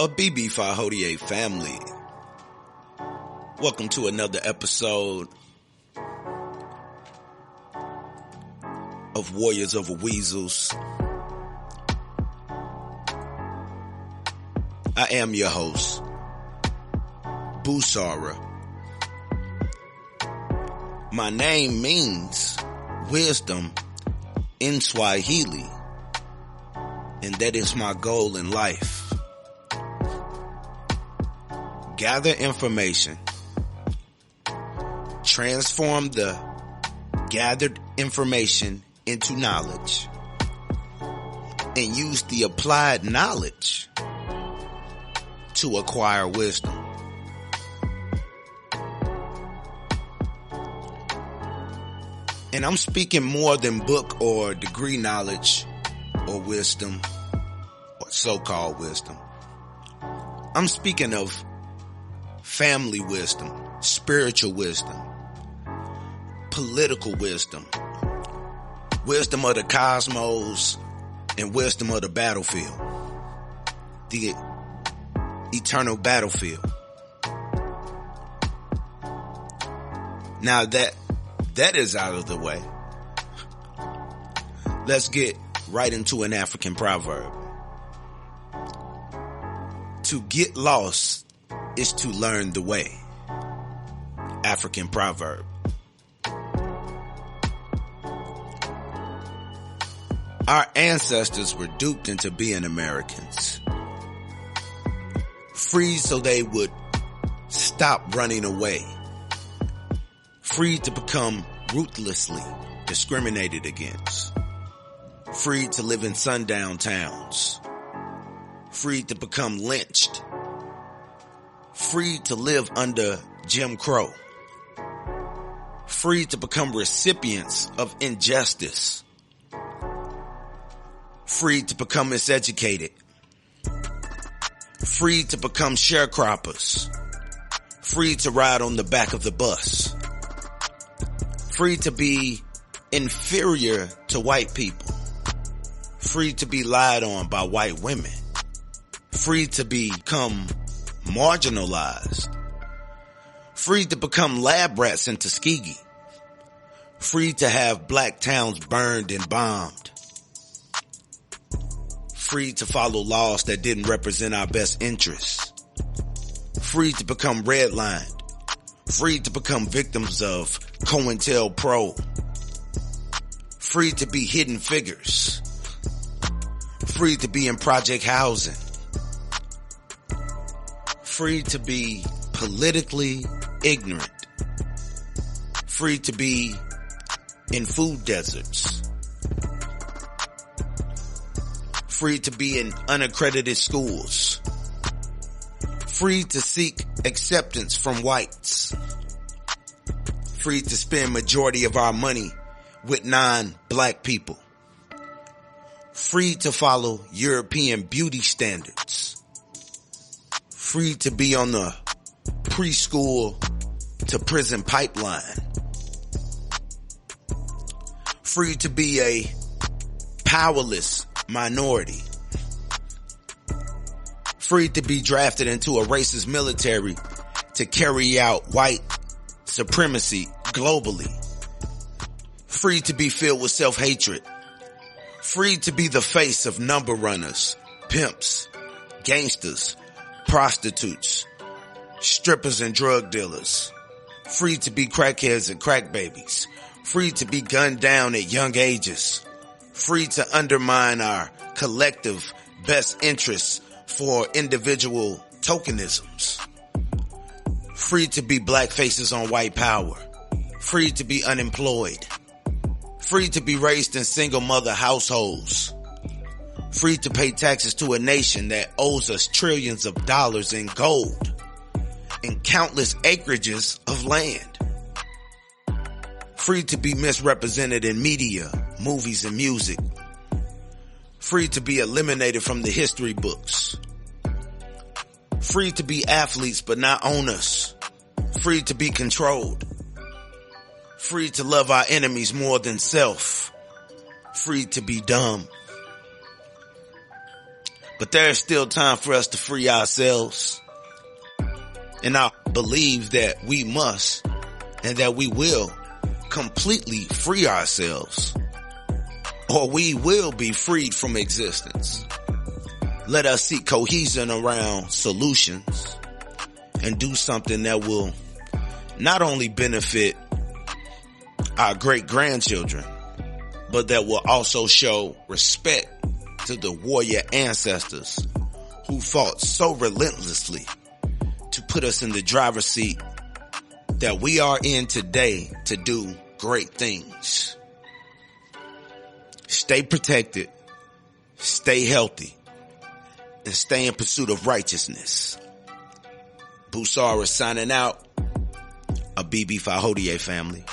A BB548 family. Welcome to another episode of Warriors Over Weasels. I am your host, Busara. My name means wisdom in Swahili, and that is my goal in life. Gather information, transform the gathered information into knowledge, and use the applied knowledge to acquire wisdom. And I'm speaking more than book or degree knowledge or wisdom or so-called wisdom. I'm speaking of family wisdom, spiritual wisdom, political wisdom, wisdom of the cosmos, and wisdom of the battlefield, the eternal battlefield. Now that is out of the way, let's get right into an African proverb. To get lost is to learn the way. African proverb. Our ancestors were duped into being Americans, free so they would stop running away, free to become ruthlessly discriminated against, free to live in sundown towns, free to become lynched, free to live under Jim Crow, free to become recipients of injustice, free to become miseducated, free to become sharecroppers, free to ride on the back of the bus, free to be inferior to white people, free to be lied on by white women, free to become marginalized, free to become lab rats in Tuskegee, free to have black towns burned and bombed, free to follow laws that didn't represent our best interests, free to become redlined, free to become victims of COINTELPRO, free to be hidden figures, free to be in project housing, free to be politically ignorant, free to be in food deserts, free to be in unaccredited schools, free to seek acceptance from whites, free to spend majority of our money with non-black people, free to follow European beauty standards, free to be on the preschool to prison pipeline, free to be a powerless minority, free to be drafted into a racist military to carry out white supremacy globally, free to be filled with self-hatred, free to be the face of number runners, pimps, gangsters, prostitutes, strippers and drug dealers, free to be crackheads and crack babies, free to be gunned down at young ages, free to undermine our collective best interests for individual tokenisms, free to be black faces on white power, free to be unemployed, free to be raised in single mother households, free to pay taxes to a nation that owes us trillions of dollars in gold and countless acreages of land, free to be misrepresented in media, movies, and music, free to be eliminated from the history books, free to be athletes but not owners, free to be controlled, free to love our enemies more than self, free to be dumb. But there's still time for us to free ourselves. And I believe that we must and that we will completely free ourselves, or we will be freed from existence. Let us seek cohesion around solutions and do something that will not only benefit our great grandchildren, but that will also show respect to the warrior ancestors who fought so relentlessly to put us in the driver's seat that we are in today to do great things. Stay protected, stay healthy, and stay in pursuit of righteousness. Busara signing out. A BB Fahodie family.